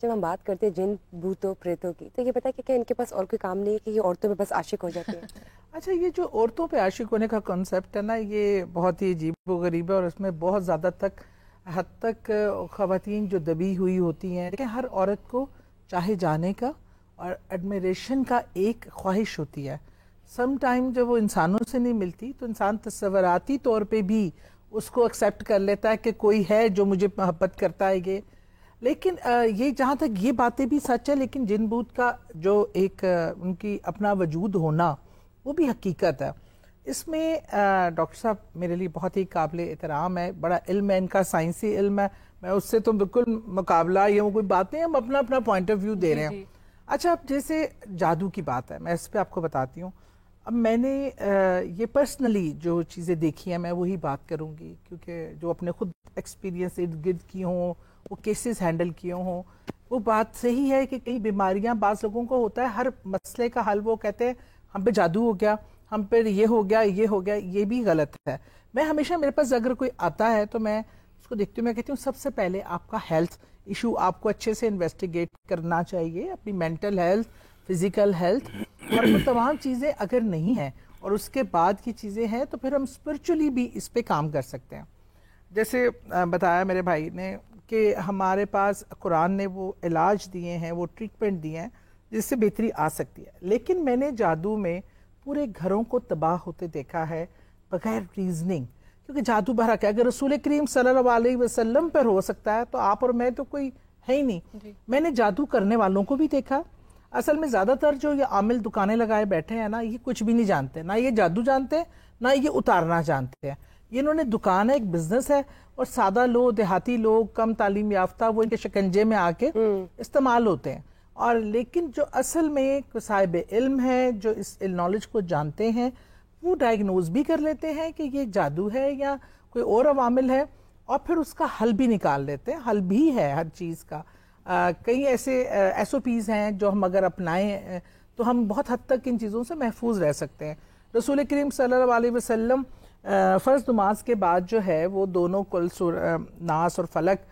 جب ہم بات کرتے ہیں جن بھوتوں پریتوں کی، تو یہ پتا ہے کہ ان کے پاس اور کوئی کام نہیں ہے کہ یہ عورتوں پہ بس عاشق ہو جاتے ہیں؟ اچھا، یہ جو عورتوں پہ عاشق ہونے کا کنسیپٹ ہے نا، یہ بہت ہی عجیب و غریب ہے، اور اس میں بہت زیادہ حد تک خواتین جو دبی ہوئی ہوتی ہیں. لیکن ہر عورت کو چاہے جانے کا اور ایڈمیریشن کا ایک خواہش ہوتی ہے. سم ٹائم جب وہ انسانوں سے نہیں ملتی تو انسان تصوراتی طور پہ بھی اس کو ایکسیپٹ کر لیتا ہے کہ کوئی ہے جو مجھے محبت کرتا ہے. لیکن یہ جہاں تک یہ باتیں بھی سچ ہے، لیکن جن بوت کا جو ایک ان کی اپنا وجود ہونا وہ بھی حقیقت ہے. اس میں ڈاکٹر صاحب میرے لیے بہت ہی قابل احترام ہے، بڑا علم ہے ان کا، سائنسی علم ہے. میں اس سے تو بالکل مقابلہ یا کوئی بات نہیں، ہم اپنا اپنا پوائنٹ آف ویو دے رہے ہیں. اچھا، اب جیسے جادو کی بات ہے، میں اس پہ آپ کو بتاتی ہوں. اب میں نے یہ پرسنلی جو چیزیں دیکھی ہیں میں وہی بات کروں گی، کیونکہ جو اپنے خود ایکسپیرینس ارد گرد کی ہوں، وہ کیسز ہینڈل کیے ہوں. وہ بات صحیح ہے کہ کئی بیماریاں بعض لوگوں کو ہوتا ہے، ہر مسئلے کا حل وہ کہتے ہیں ہم پہ جادو ہو گیا، ہم پہ یہ ہو گیا، یہ ہو گیا. یہ بھی غلط ہے. میں ہمیشہ میرے پاس اگر کوئی آتا ہے تو میں اس کو دیکھتی ہوں، میں کہتی ہوں سب سے پہلے آپ کا ہیلتھ ایشو آپ کو اچھے سے انویسٹیگیٹ کرنا چاہیے، اپنی مینٹل ہیلتھ، فزیکل ہیلتھ، اور وہ تمام چیزیں اگر نہیں ہیں اور اس کے بعد کی چیزیں ہیں تو پھر ہم اسپرچولی بھی اس پہ کام کر سکتے ہیں. جیسے بتایا میرے بھائی نے کہ ہمارے پاس قرآن نے وہ علاج دیے ہیں، وہ ٹریٹمنٹ دیے ہیں جس سے بہتری آ سکتی ہے. لیکن میں نے جادو میں پورے گھروں کو تباہ ہوتے دیکھا ہے بغیر ریزننگ، کیونکہ جادو بھرا کیا، اگر رسول کریم صلی اللہ علیہ وسلم پر ہو سکتا ہے تو آپ اور میں تو کوئی ہے ہی نہیں. میں نے جادو کرنے والوں کو بھی دیکھا. اصل میں زیادہ تر جو یہ عامل دکانیں لگائے بیٹھے ہیں نا، یہ کچھ بھی نہیں جانتے، نہ یہ جادو جانتے ہیں نہ یہ اتارنا جانتے ہیں. یہ انہوں نے دکان ہے، ایک بزنس ہے، اور سادہ لوگ، دیہاتی لوگ، کم تعلیم یافتہ، وہ ان کے شکنجے میں آ کے استعمال ہوتے ہیں. اور لیکن جو اصل میں صاحب علم ہے، جو اس نالج کو جانتے ہیں، وہ ڈائگنوز بھی کر لیتے ہیں کہ یہ جادو ہے یا کوئی اور عوامل ہے، اور پھر اس کا حل بھی نکال لیتے ہیں. حل بھی ہے ہر چیز کا. کئی ایسے ایس او پیز ہیں جو ہم اگر اپنائیں تو ہم بہت حد تک ان چیزوں سے محفوظ رہ سکتے ہیں. رسول کریم صلی اللہ علیہ وسلم فرض نماز کے بعد جو ہے وہ دونوں کل ناس اور فلک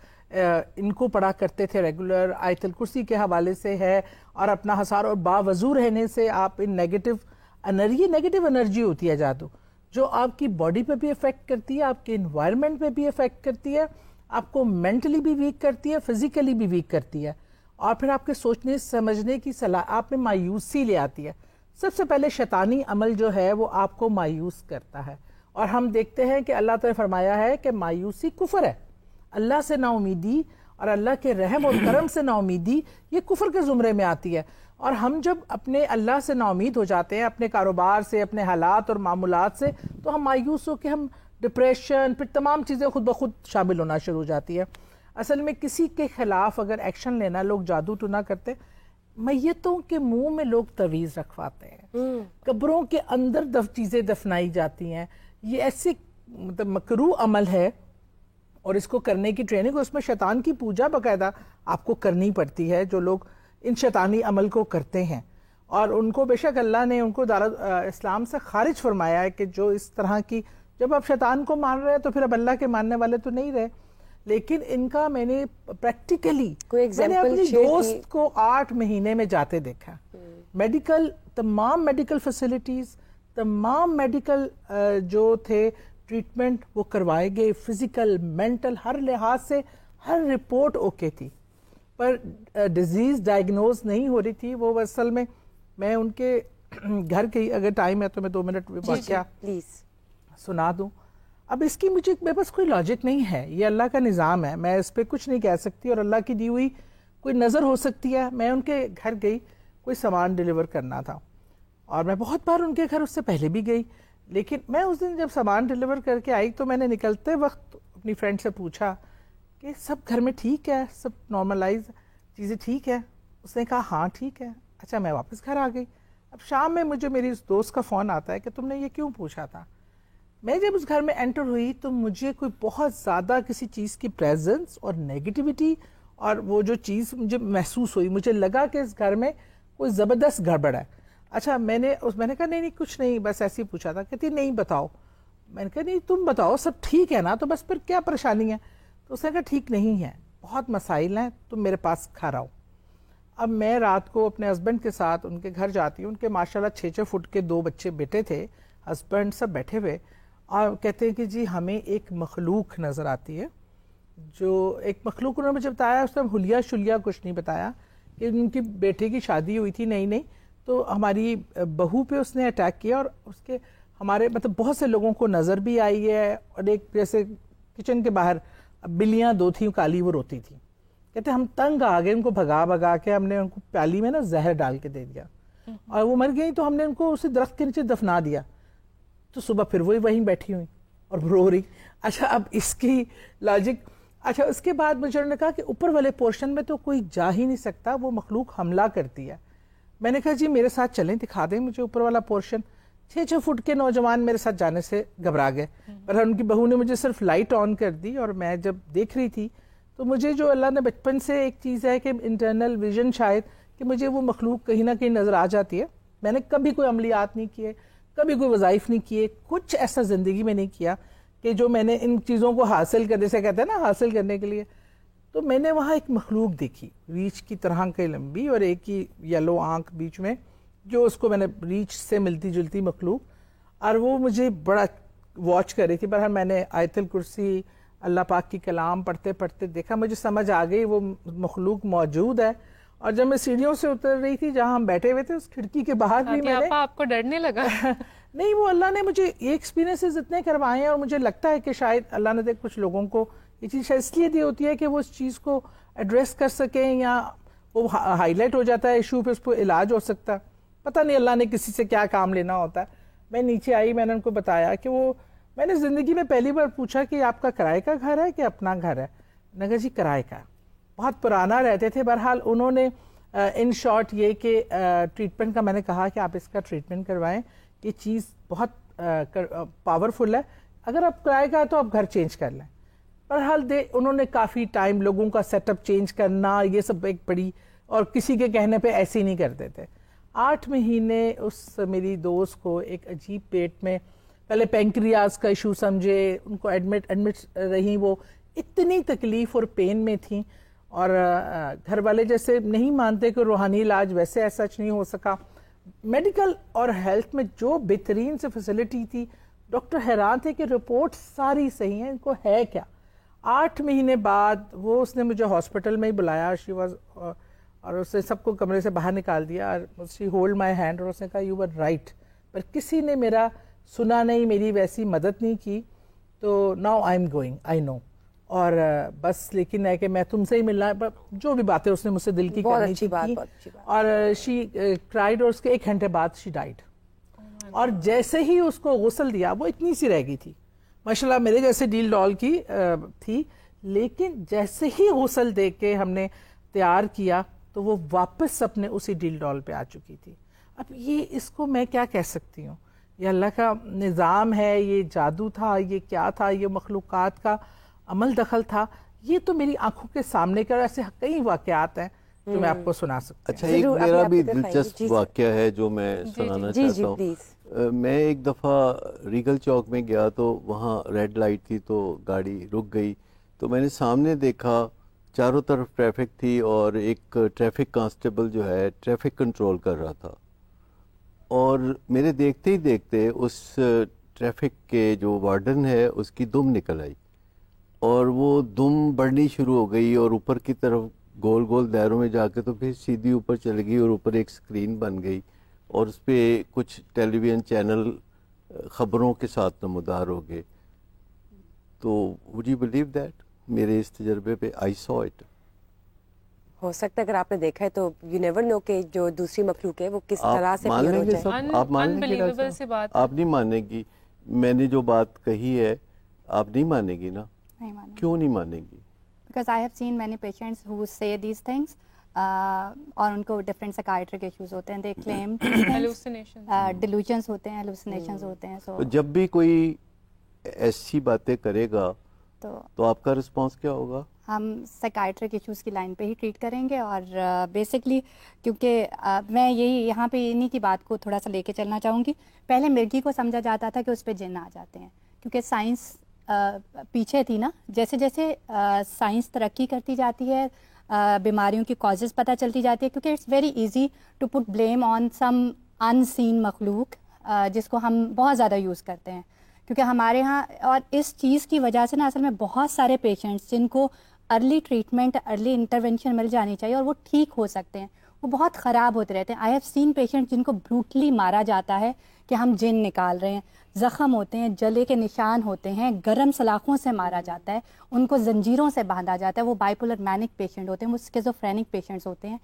ان کو پڑھا کرتے تھے ریگولر. آیت الکرسی کے حوالے سے ہے، اور اپنا حصار اور باوضو رہنے سے آپ ان نیگیٹو انرجی ہوتی ہے جادو، جو آپ کی باڈی پہ بھی افیکٹ کرتی ہے، آپ کے انوائرمنٹ پہ بھی افیکٹ کرتی ہے، آپ کو مینٹلی بھی ویک کرتی ہے، فزیکلی بھی ویک کرتی ہے، اور پھر آپ کے سوچنے سمجھنے کی صلاح آپ میں مایوسی لے آتی ہے. سب سے پہلے شیطانی عمل جو ہے وہ آپ کو مایوس کرتا ہے، اور ہم دیکھتے ہیں کہ اللہ تعالی نے فرمایا ہے کہ مایوسی کفر ہے. اللہ سے نا امیدی اور اللہ کے رحم اور کرم سے نا امیدی یہ کفر کے زمرے میں آتی ہے. اور ہم جب اپنے اللہ سے نا امید ہو جاتے ہیں، اپنے کاروبار سے، اپنے حالات اور معاملات سے، تو ہم مایوس ہو کے ہم ڈپریشن، پھر تمام چیزیں خود بخود شامل ہونا شروع ہو جاتی ہے. اصل میں کسی کے خلاف اگر ایکشن لینا، لوگ جادو تو نہ کرتے، میتوں کے منہ میں لوگ تعویذ رکھواتے ہیں، قبروں کے اندر چیزیں دفنائی جاتی ہیں. یہ ایسے مکروہ عمل ہے، اور اس کو کرنے کی ٹریننگ، اس میں شیطان کی پوجا باقاعدہ آپ کو کرنی پڑتی ہے جو لوگ ان شیطانی عمل کو کرتے ہیں. اور ان کو بے شک اللہ نے ان کو اسلام سے خارج فرمایا ہے کہ جو اس طرح کی، جب آپ شیطان کو مان رہے ہیں تو پھر اب اللہ کے ماننے والے تو نہیں رہے. لیکن ان کا میں نے پریکٹیکلی میں نے اپنی دوست کو 8 مہینے میں جاتے دیکھا. تمام میڈیکل فیسلٹیز، تمام میڈیکل جو تھے ٹریٹمنٹ وہ کروائے گئے، فزیکل، مینٹل، ہر لحاظ سے ہر رپورٹ اوکے تھی، پر ڈیزیز ڈائگنوز نہیں ہو رہی تھی. وہ اصل میں ان کے گھر کے، اگر ٹائم ہے تو میں 2 منٹ واقعہ پلیز سنا دوں. اب اس کی مجھے میرے پاس کوئی لاجک نہیں ہے، یہ اللہ کا نظام ہے، میں اس پہ کچھ نہیں کہہ سکتی، اور اللہ کی دی ہوئی کوئی نظر ہو سکتی ہے. میں ان کے گھر گئی، کوئی سامان ڈیلیور کرنا تھا، اور میں بہت بار ان کے گھر اس سے پہلے بھی گئی. لیکن میں اس دن جب سامان ڈیلیور کر کے آئی تو میں نے نکلتے وقت اپنی فرینڈ سے پوچھا کہ سب گھر میں ٹھیک ہے، سب نارملائز چیزیں ٹھیک ہے؟ اس نے کہا ہاں ٹھیک ہے. اچھا، میں واپس گھر آ گئی. اب شام میں مجھے میری اس دوست کا فون آتا ہے کہ تم نے یہ کیوں پوچھا تھا. میں جب اس گھر میں انٹر ہوئی تو مجھے کوئی بہت زیادہ کسی چیز کی پریزنس اور نیگیٹیوٹی، اور وہ جو چیز مجھے محسوس ہوئی، مجھے لگا کہ اس گھر میں کوئی زبردست گڑبڑ ہے. اچھا، میں نے کہا نہیں کچھ نہیں، بس ایسے ہی پوچھا تھا. کہتی نہیں بتاؤ. میں نے کہا نہیں تم بتاؤ، سب ٹھیک ہے نا، تو بس پھر کیا پریشانی ہے. تو اس نے کہا ٹھیک نہیں ہے، بہت مسائل ہیں، تم میرے پاس گھر آؤ. اب میں رات کو اپنے ہسبینڈ کے ساتھ ان کے گھر جاتی ہوں, ان کے ماشاءاللہ 6 فٹ کے 2 بچے بیٹے تھے, ہسبینڈ سب بیٹھے ہوئے, اور کہتے ہیں کہ جی ہمیں ایک مخلوق نظر آتی ہے, جو ایک مخلوق انہوں نے مجھے بتایا, اس نے حلیہ شلیہ کچھ نہیں بتایا, کہ ان کی بیٹے کی شادی ہوئی تھی نہیں تو ہماری بہو پہ اس نے اٹیک کیا, اور اس کے ہمارے مطلب بہت سے لوگوں کو نظر بھی آئی ہے, اور ایک جیسے کچن کے باہر بلیاں 2 تھیں کالی, وہ روتی تھیں. کہتے ہم تنگ آ گئے, ان کو بھگا کے ہم نے ان کو پیالی میں نا زہر ڈال کے دے دیا, اور وہ مر گئی, تو ہم نے ان کو اسی درخت کے نیچے دفنا دیا. تو صبح پھر وہی وہیں بیٹھی ہوئی اور رو رہی. اچھا اب اس کی لاجک, اچھا اس کے بعد مجھے انہوں نے کہا کہ اوپر والے پورشن میں تو کوئی جا ہی نہیں سکتا, وہ مخلوق حملہ کرتی ہے. میں نے کہا جی میرے ساتھ چلیں, دکھا دیں مجھے اوپر والا پورشن. 6 فٹ کے نوجوان میرے ساتھ جانے سے گھبرا گئے, پر ان کی بہو نے مجھے صرف لائٹ آن کر دی, اور میں جب دیکھ رہی تھی تو مجھے جو اللہ نے بچپن سے ایک چیز ہے کہ انٹرنل ویژن شاید, کہ مجھے وہ مخلوق کہیں نہ کہیں نظر آ جاتی ہے. میں نے کبھی کوئی عملیات نہیں کیے, کبھی کوئی وظائف نہیں کیے, کچھ ایسا زندگی میں نہیں کیا کہ جو میں نے ان چیزوں کو حاصل کرنے سے, کہتے ہیں نا حاصل کرنے کے لیے. تو میں نے وہاں ایک مخلوق دیکھی, ریچھ کی طرح کی لمبی اور ایک ہی یلو آنکھ بیچ میں, جو اس کو میں نے ریچھ سے ملتی جلتی مخلوق, اور وہ مجھے بڑا واچ کر رہی تھی. بہرحال میں نے آیت الکرسی اللہ پاک کی کلام پڑھتے پڑھتے دیکھا, مجھے سمجھ آ گئی وہ مخلوق موجود ہے. اور جب میں سیڑھیوں سے اتر رہی تھی جہاں ہم بیٹھے ہوئے تھے, اس کھڑکی کے باہر بھی میں نے, آپ کو ڈرنے لگا؟ نہیں, وہ اللہ نے مجھے یہ ایکسپیرینسز اتنے کروائے ہیں, اور مجھے لگتا ہے کہ شاید اللہ نے کچھ لوگوں کو یہ چیز شاید اس لیے دی ہوتی ہے کہ وہ اس چیز کو ایڈریس کر سکیں, یا وہ ہائی لائٹ ہو جاتا ہے ایشو, پہ اس پہ علاج ہو سکتا ہے. پتہ نہیں اللہ نے کسی سے کیا کام لینا ہوتا ہے. میں نیچے آئی, میں نے ان کو بتایا کہ وہ, میں نے زندگی میں پہلی بار پوچھا کہ آپ کا کرائے کا گھر ہے کہ اپنا گھر ہے؟ میں نے کہا جی کرائے کا, بہت پرانا رہتے تھے. بہرحال انہوں نے ان شارٹ یہ کہ ٹریٹمنٹ کا, میں نے کہا کہ آپ اس کا ٹریٹمنٹ کروائیں, یہ چیز بہت پاورفل ہے, اگر آپ کرائے کا تو آپ گھر چینج کر لیں. بہرحال انہوں نے کافی ٹائم لوگوں کا سیٹ اپ چینج کرنا, یہ سب ایک بڑی, اور کسی کے کہنے پہ ایسے ہی نہیں کرتے تھے. 8 مہینے اس میری دوست کو ایک عجیب پیٹ میں, پہلے پینکریاز کا ایشو سمجھے, ان کو ایڈمٹ رہی, وہ اتنی تکلیف اور پین میں تھیں, اور گھر والے جیسے نہیں مانتے کہ روحانی علاج ویسے ایسا نہیں ہو سکا. میڈیکل اور ہیلتھ میں جو بہترین سے فیسلٹی تھی, ڈاکٹر حیران تھے کہ رپورٹ ساری صحیح ہیں, ان کو ہے کیا. 8 مہینے بعد وہ, اس نے مجھے ہاسپٹل میں ہی بلایا, شی واز, اور اس نے سب کو کمرے سے باہر نکال دیا, اور شی ہولڈ مائی ہینڈ, اور اس نے کہا یو ور رائٹ. پر کسی نے میرا سنا نہیں, میری ویسی مدد نہیں کی. تو ناؤ آئی ایم گوئنگ, آئی نو, اور بس, لیکن ہے کہ میں تم سے ہی ملنا, جو بھی باتیں اس نے مجھ سے دل کی کرنی تھی, اور شی کرائیڈ, اور اس کے 1 گھنٹے بعد شی ڈائیڈ. اور جیسے ہی اس کو غسل دیا, وہ اتنی سی رہ گئی تھی ماشاءاللہ, میرے جیسے ڈیل ڈال کی تھی, لیکن جیسے ہی غسل دے کے ہم نے تیار کیا تو وہ واپس اپنے اسی ڈیل ڈال پہ آ چکی تھی. اب یہ, اس کو میں کیا کہہ سکتی ہوں, یہ اللہ کا نظام ہے, یہ جادو تھا, یہ کیا تھا, یہ مخلوقات کا عمل دخل تھا, یہ تو میری آنکھوں کے سامنے کا, ایسے کئی واقعات ہیں جو میں آپ کو سنا سکتی ہوں. اچھا, ایک میرا بھی دلچسپ واقعہ ہے جو میں سنانا چاہتا ہوں. میں ایک دفعہ ریگل چوک میں گیا, تو وہاں ریڈ لائٹ تھی, تو گاڑی رک گئی, تو میں نے سامنے دیکھا چاروں طرف ٹریفک تھی, اور ایک ٹریفک کانسٹیبل جو ہے ٹریفک کنٹرول کر رہا تھا, اور میرے دیکھتے ہی دیکھتے اس ٹریفک کے جو وارڈن ہے اس کی دم نکل آئی, اور وہ دم بڑھنی شروع ہو گئی, اور اوپر کی طرف گول گول دائروں میں جا کے تو پھر سیدھی اوپر چل گئی, اور اوپر ایک سکرین بن گئی, اور اس پہ کچھ ٹیلی ویژن چینل خبروں کے ساتھ نمودار ہو گئے. تو would you believe that میرے اس تجربے پہ I saw it. ہو سکتا ہے اگر آپ نے دیکھا ہے تو یو نیور نو کہ جو دوسری مخلوق ہے وہ کس طرح سے پیور ہو جائے. آپ مان لیں گے, آپ نہیں مانیں گی, میں نے جو بات کہی ہے آپ نہیں مانیں گی نا؟ نہیں مانیں. کیوں نہیں مانیں گی؟ Because I have seen many patients who say these things, اور ان کو ڈفرینٹ سائکائٹرک ایشوز ہوتے ہیں, they claim delusions ہوتے ہیں, hallucinations ہوتے ہیں. تو جب بھی کوئی ایسی باتیں کرے گا تو آپ کا رسپانس کیا ہوگا؟ ہم سائکائٹرک ایشوز کی لائن پہ ہی ٹریٹ کریں گے. اور بیسکلی کیونکہ میں یہی یہاں پہ انہی کی بات کو تھوڑا سا لے کے چلنا چاہوں گی. پہلے مرغی کو سمجھا جاتا تھا کہ اس پہ جن آ جاتے ہیں, کیونکہ سائنس پیچھے تھی نا. جیسے جیسے سائنس ترقی کرتی جاتی ہے, بیماریوں کی کازز پتہ چلتی جاتی ہے, کیونکہ it's very easy to put blame on some unseen مخلوق جس کو ہم بہت زیادہ یوز کرتے ہیں, کیونکہ ہمارے ہاں, اور اس چیز کی وجہ سے نا اصل میں بہت سارے پیشنٹس جن کو ارلی ٹریٹمنٹ, ارلی انٹرونشن مل جانی چاہیے اور وہ ٹھیک ہو سکتے ہیں, وہ بہت خراب ہوتے رہتے ہیں. آئی ہیو سین پیشنٹ جن کو بروٹلی مارا جاتا ہے کہ ہم جن نکال رہے ہیں, زخم ہوتے ہیں, جلے کے نشان ہوتے ہیں, گرم سلاخوں سے مارا جاتا ہے, ان کو زنجیروں سے باندھا جاتا ہے, وہ بائیپولر مینک پیشنٹ ہوتے ہیں, وہ اسکیزوفرینک پیشنٹس ہوتے ہیں.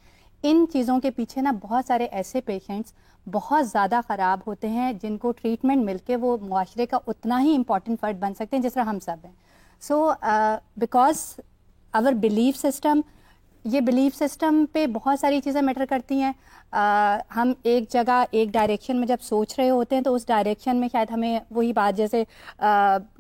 ان چیزوں کے پیچھے نا بہت سارے ایسے پیشنٹس بہت زیادہ خراب ہوتے ہیں جن کو ٹریٹمنٹ مل کے وہ معاشرے کا اتنا ہی امپورٹنٹ فرد بن سکتے ہیں جس طرح ہم سب ہیں. So because our belief system, یہ بلیف سسٹم پہ بہت ساری چیزیں میٹر کرتی ہیں. ہم ایک جگہ ایک ڈائریکشن میں جب سوچ رہے ہوتے ہیں تو اس ڈائریکشن میں شاید ہمیں وہی بات, جیسے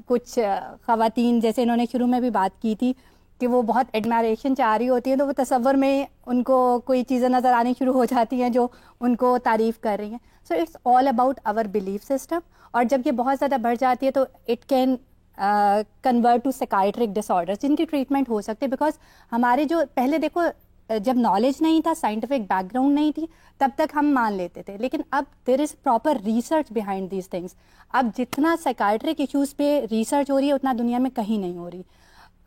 کچھ خواتین جیسے انہوں نے شروع میں بھی بات کی تھی کہ وہ بہت ایڈمائریشن چاہ رہی ہوتی ہیں, تو وہ تصور میں ان کو کوئی چیزیں نظر آنی شروع ہو جاتی ہیں جو ان کو تعریف کر رہی ہیں. So it's all about our belief system, اور جب یہ بہت زیادہ بڑھ جاتی ہے تو it can convert to psychiatric disorders جن کی ٹریٹمنٹ ہو سکتے, بیکاز ہمارے جو پہلے دیکھو جب نالج نہیں تھا, سائنٹیفک بیک گراؤنڈ نہیں تھی, تب تک ہم مان لیتے تھے, لیکن اب there is proper research behind these things. اب جتنا سائکائٹرک ایشوز پہ ریسرچ ہو رہی ہے اتنا دنیا میں کہیں نہیں ہو رہی.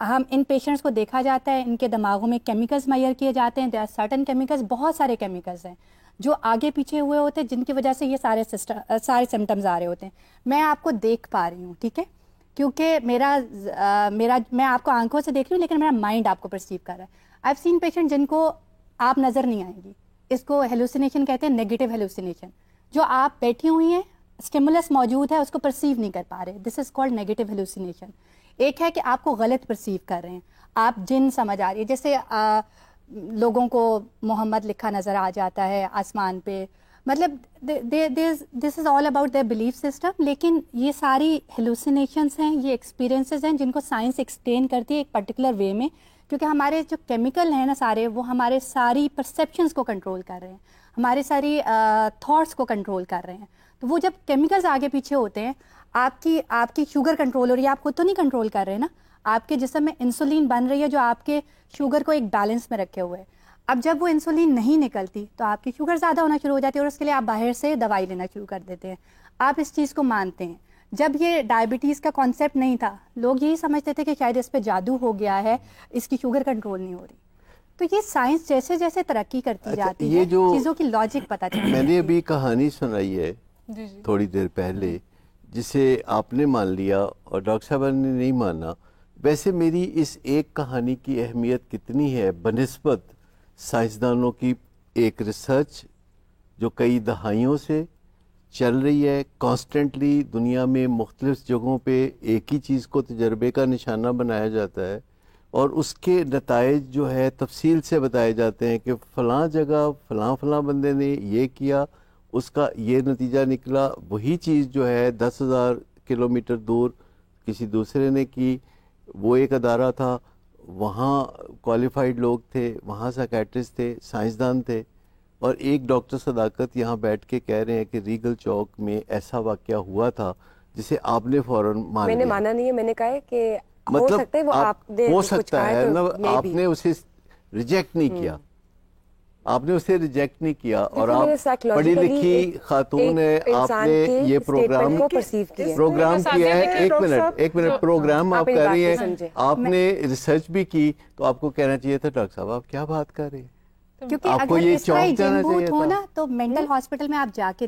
ہم ان پیشنٹس کو دیکھا جاتا ہے, ان کے دماغوں میں کیمیکلز میئر کیے جاتے ہیں, دیر آر سرٹن کیمیکلز, بہت سارے کیمیکلز ہیں جو آگے پیچھے ہوئے ہوتے ہیں جن کی وجہ سے یہ سارے سمٹمز آ رہے ہوتے ہیں. میں آپ کو دیکھ پا رہی ہوں, ٹھیک ہے, کیونکہ میں آپ کو آنکھوں سے دیکھ رہی ہوں لیکن میرا مائنڈ آپ کو پرسیو کر رہا ہے. آئی ہیو سین پیشنٹ جن کو آپ نظر نہیں آئیں گی, اس کو ہیلوسینیشن کہتے ہیں, نیگیٹو ہیلوسینیشن, جو آپ بیٹھی ہوئی ہیں, اسٹیمولس موجود ہے, اس کو پرسیو نہیں کر پا رہے, دس از کالڈ نیگیٹو ہیلوسینیشن. ایک ہے کہ آپ کو غلط پرسیو کر رہے ہیں, آپ جن سمجھ آ رہی ہے, جیسے لوگوں کو محمد لکھا نظر آ جاتا ہے آسمان پہ, مطلب this is all about their belief system. لیکن یہ ساری ہیلوسینیشنس ہیں, یہ ایکسپیرینسز ہیں جن کو سائنس ایکسپلین کرتی ہے ایک پرٹیکولر وے میں, کیونکہ ہمارے جو کیمیکل ہیں نا سارے, وہ ہمارے ساری پرسیپشنس کو کنٹرول کر رہے ہیں, ہمارے ساری تھاٹس کو کنٹرول کر رہے ہیں. تو وہ جب کیمیکلز آگے پیچھے ہوتے ہیں, آپ کی شوگر کنٹرول ہو رہی ہے, آپ خود تو نہیں کنٹرول کر رہے نا, آپ کے جسم میں انسولین بن رہی ہے جو آپ کے شوگر کو ایک بیلنس میں رکھے ہوئے ہے. اب جب وہ انسولین نہیں نکلتی تو آپ کی شوگر زیادہ ہونا شروع ہو جاتی ہے, اور اس کے لیے آپ باہر سے دوائی لینا شروع کر دیتے ہیں. آپ اس چیز کو مانتے ہیں. جب یہ ڈائبٹیز کا کانسیپٹ نہیں تھا, لوگ یہی سمجھتے تھے کہ شاید اس پہ جادو ہو گیا ہے, اس کی شوگر کنٹرول نہیں ہو رہی. تو یہ سائنس جیسے جیسے ترقی کرتی جاتی ہے, چیزوں کی لاجک پتہ چلتی ہے. میں نے ابھی کہانی سنائی ہے تھوڑی دیر پہلے, جسے آپ نے مان لیا اور ڈاکٹر صاحب نے نہیں مانا. ویسے میری اس ایک کہانی کی اہمیت کتنی ہے بنسبت سائنسدانوں کی ایک ریسرچ جو کئی دہائیوں سے چل رہی ہے, کانسٹنٹلی دنیا میں مختلف جگہوں پہ ایک ہی چیز کو تجربے کا نشانہ بنایا جاتا ہے, اور اس کے نتائج جو ہے تفصیل سے بتائے جاتے ہیں کہ فلاں جگہ فلاں بندے نے یہ کیا, اس کا یہ نتیجہ نکلا. وہی چیز جو ہے 10,000 کلومیٹر دور کسی دوسرے نے کی, وہ ایک ادارہ تھا, وہاں کوالیفائڈ لوگ تھے, وہاں سائیکیٹرسٹ تھے, سائنسدان تھے, اور ایک ڈاکٹر صداقت یہاں بیٹھ کے کہہ رہے ہیں کہ ریگل چوک میں ایسا واقعہ ہوا تھا جسے آپ نے فوراً مان لیا. میں نے مانا نہیں ہے, میں نے کہا ہے کہ مطلب ہو سکتا ہے وہ آپ نے ہو سکتا ہے نا, آپ نے اسے ریجیکٹ نہیں کیا, آپ نے اسے ریجیکٹ نہیں کیا, اور آپ پڑھی لکھی خاتون ہے, آپ نے یہ پروگرام کیا ہے. ایک منٹ پروگرام آپ کر رہی ہیں, آپ نے ریسرچ بھی کی, تو آپ کو کہنا چاہیے تھا ڈاکٹر صاحب آپ کیا بات کر رہے ہیں, کیونکہ اگر اس طرح جن بھوت ہو نا تو مینٹل ہاسپٹل میں آپ جا کے